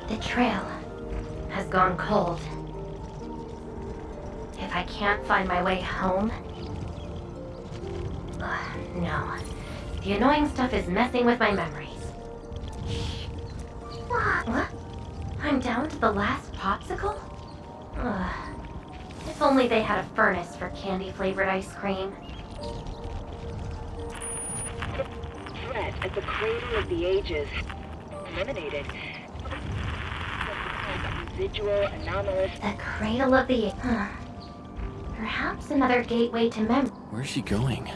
The trail has gone cold. If I can't find my way home... no. The annoying stuff is messing with my memories. What? I'm down to the last popsicle? If only they had a furnace for candy-flavored ice cream. Threat at the Cradle of the Ages. Eliminated. Residual anomalous. The Cradle of the... Perhaps another gateway to memory. Where's she going?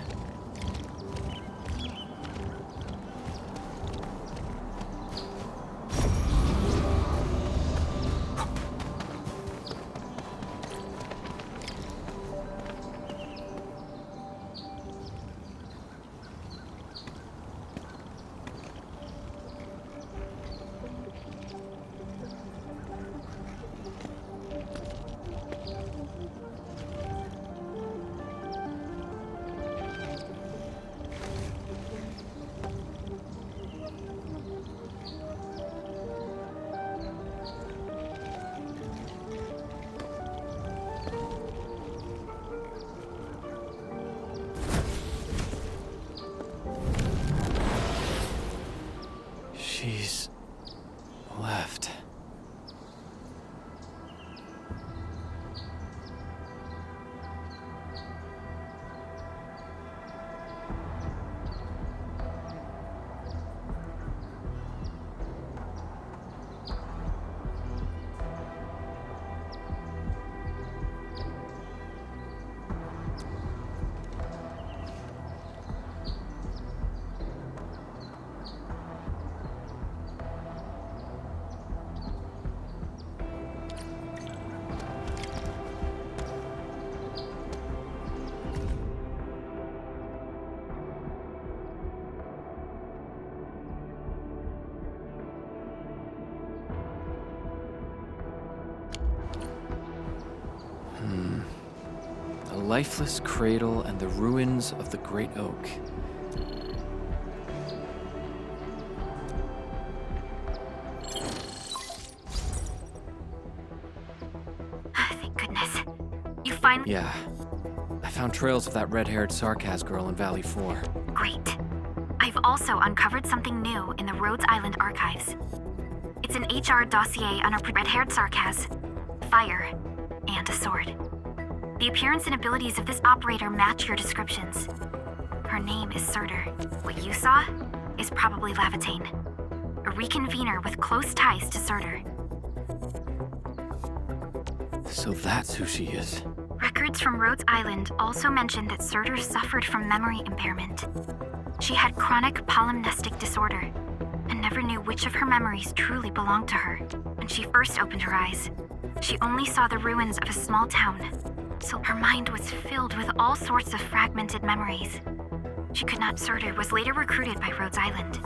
She's left. A lifeless cradle and the ruins of the Great Oak. Thank goodness. You finally... Yeah. I found trails of that red-haired Sarkaz girl in Valley 4. Great. I've also uncovered something new in the Rhodes Island archives. It's an HR dossier on a red-haired Sarkaz, fire, and a sword. The appearance and abilities of this operator match your descriptions. Her name is Surtur. What you saw is probably Lavitane, a reconvener with close ties to Surtur. So that's who she is. Records from Rhodes Island also mention that Surtur suffered from memory impairment. She had chronic polymnestic disorder and never knew which of her memories truly belonged to her. When she first opened her eyes, she only saw the ruins of a small town, so her mind was filled with all sorts of fragmented memories. Surtur was later recruited by Rhodes Island.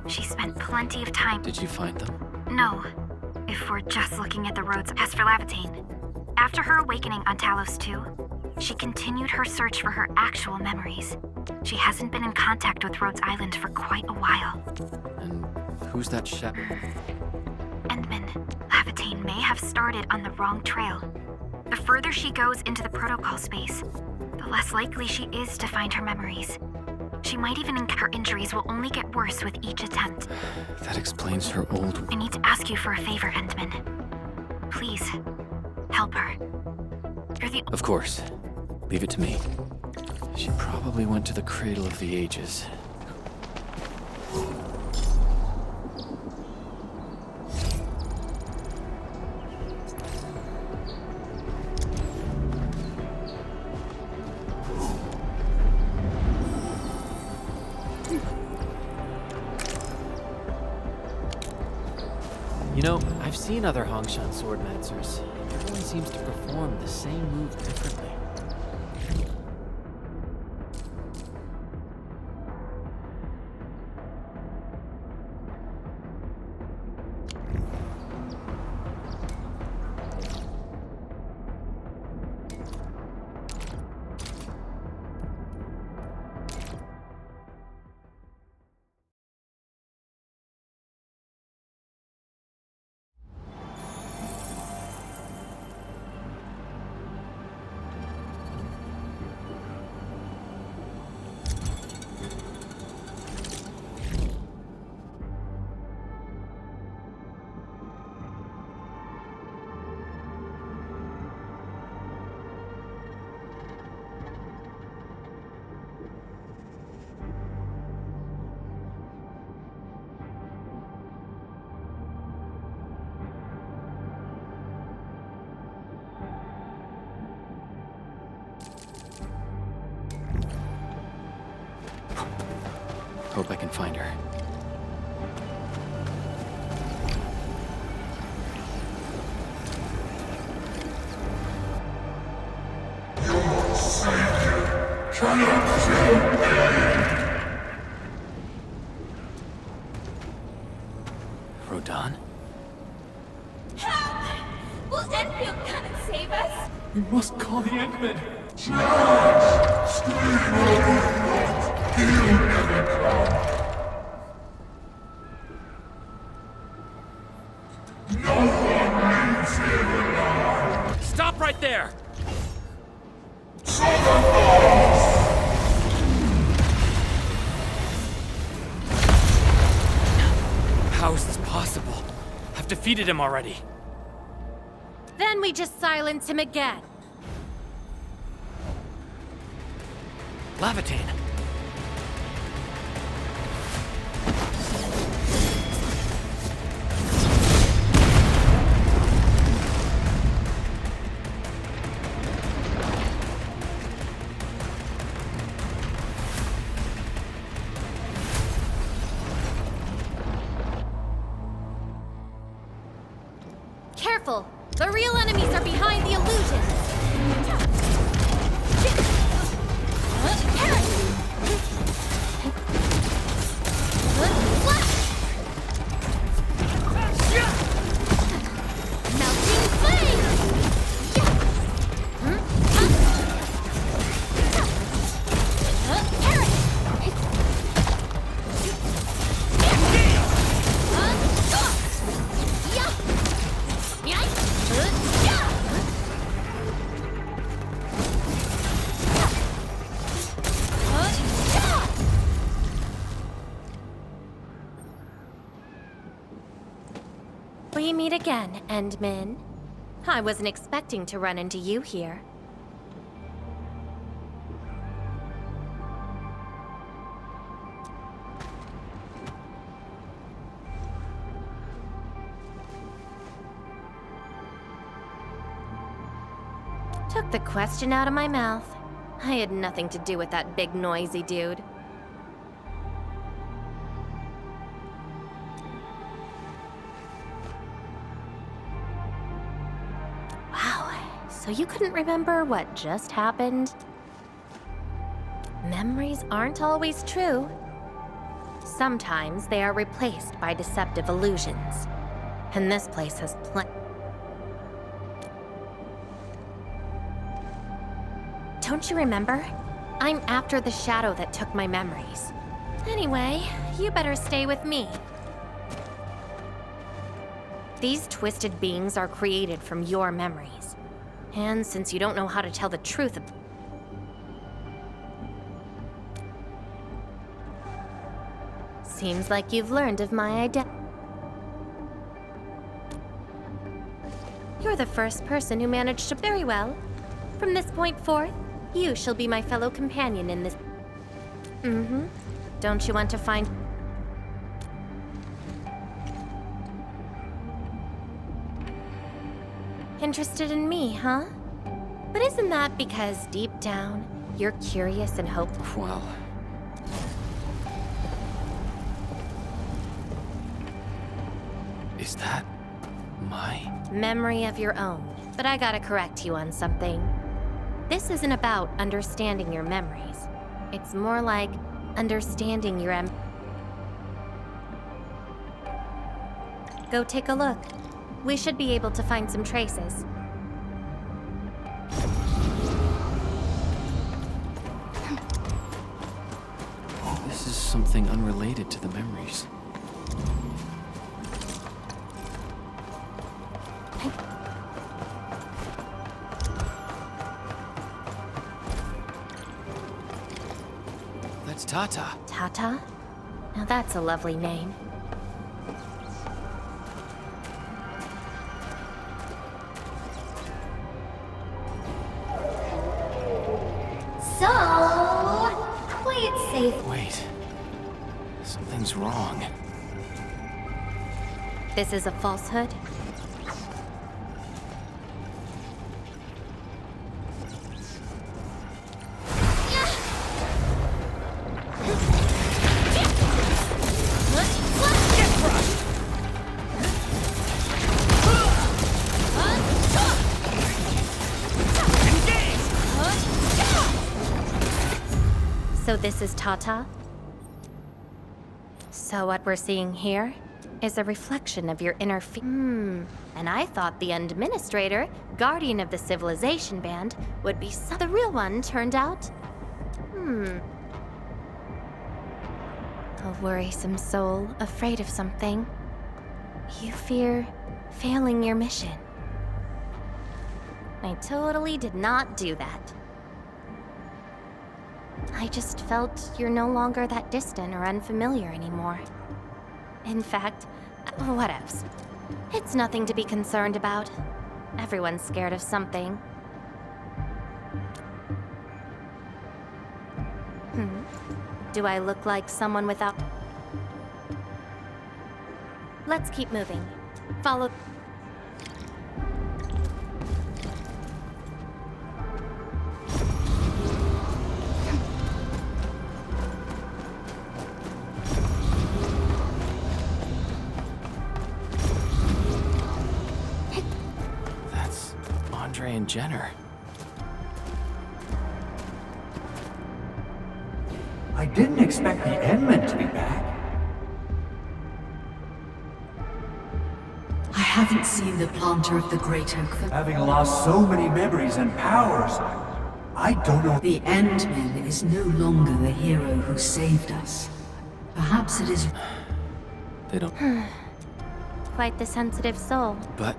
She spent plenty of time... Did you find them? No, if we're just looking at the Rhodes. As for Lavitane, after her awakening on Talos 2, she continued her search for her actual memories. She hasn't been in contact with Rhodes Island for quite a while. And who's that Endman. Lavitane may have started on the wrong trail. The further she goes into the protocol space, the less likely she is to find her memories. She might even her injuries will only get worse with each attempt. That explains her old... I need to ask you for a favor, Endman. Please, help her. You're the... Of course. Leave it to me. She probably went to the Cradle of the Ages. You know, I've seen other Hongshan swordmancers. Everyone seems to perform the same move differently. Hope I can find her. Rodan? Will Endfield come and save us? We must call the Eggman. Stop right there! How is this possible? I've defeated him already. Then we just silence him again. Lavitane! Careful! The real enemies are behind the illusions! Melting flame! We meet again, Endmin. I wasn't expecting to run into you here. Took the question out of my mouth. I had nothing to do with that big noisy dude. Wow, so you couldn't remember what just happened? Memories aren't always true. Sometimes they are replaced by deceptive illusions. And this place has Don't you remember? I'm after the shadow that took my memories. Anyway, you better stay with me. These twisted beings are created from your memories. And since you don't know how to tell the truth seems like you've learned of my identity. You're the first person who managed to very well. From this point forth, you shall be my fellow companion in this. Don't you want to find... Interested in me, huh? But isn't that because deep down, you're curious and hopeful? Well... Is that... my... Memory of your own. But I gotta correct you on something. This isn't about understanding your memories. It's more like understanding your Go take a look. We should be able to find some traces. This is something unrelated to the memories. That's Tata. Tata? Now that's a lovely name. So, play it safe. Wait. Something's wrong. This is a falsehood? So this is Tata? So what we're seeing here is a reflection of your inner And I thought the administrator, guardian of the civilization band, would be the real one turned out. A worrisome soul, afraid of something. You fear failing your mission. I totally did not do that. I just felt you're no longer that distant or unfamiliar anymore. In fact, whatevs. It's nothing to be concerned about. Everyone's scared of something. Do I look like someone without... Let's keep moving. Follow... That's Andre and Jenner. I didn't expect the Endmen to be back. I haven't seen the planter of the Great Oak for... Having lost so many memories and powers, I don't know. The Endman is no longer the hero who saved us. Perhaps it is... They don't... Quite the sensitive soul. But...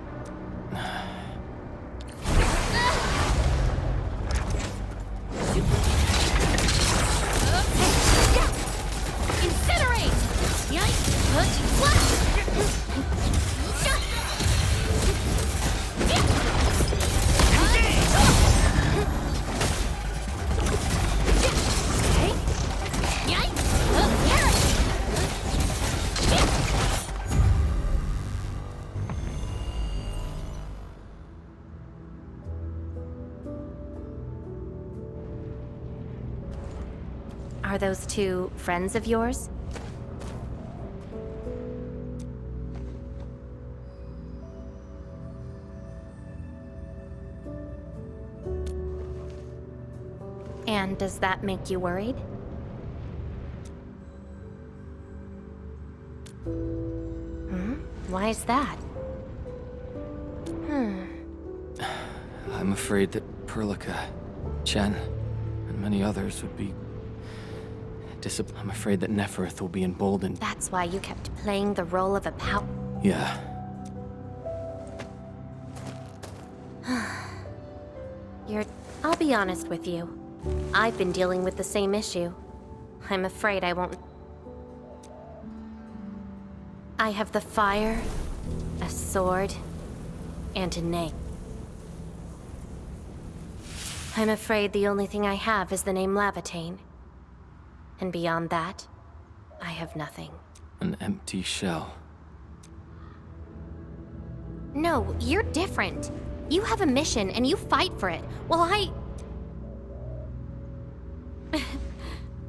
Incinerate! Are those two friends of yours? And does that make you worried? Why is that? I'm afraid that Perlica, Chen, and many others would be... I'm afraid that Nefereth will be emboldened. That's why you kept playing the role of a Yeah. I'll be honest with you. I've been dealing with the same issue. I'm afraid I won't... I have the fire, a sword, and a name. I'm afraid the only thing I have is the name Lavatane. And beyond that, I have nothing. An empty shell. No, you're different. You have a mission and you fight for it, while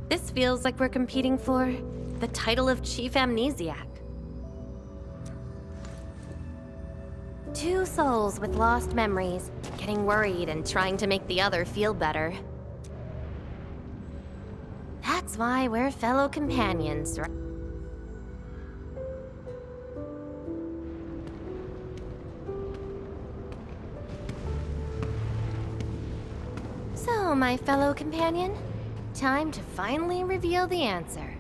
This feels like we're competing for the title of Chief Amnesiac. Two souls with lost memories, getting worried and trying to make the other feel better. That's why we're fellow companions, right? So, my fellow companion, time to finally reveal the answer.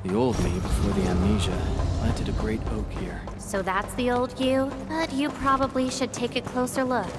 The old me, before the amnesia, planted a great oak here. So that's the old you? But you probably should take a closer look.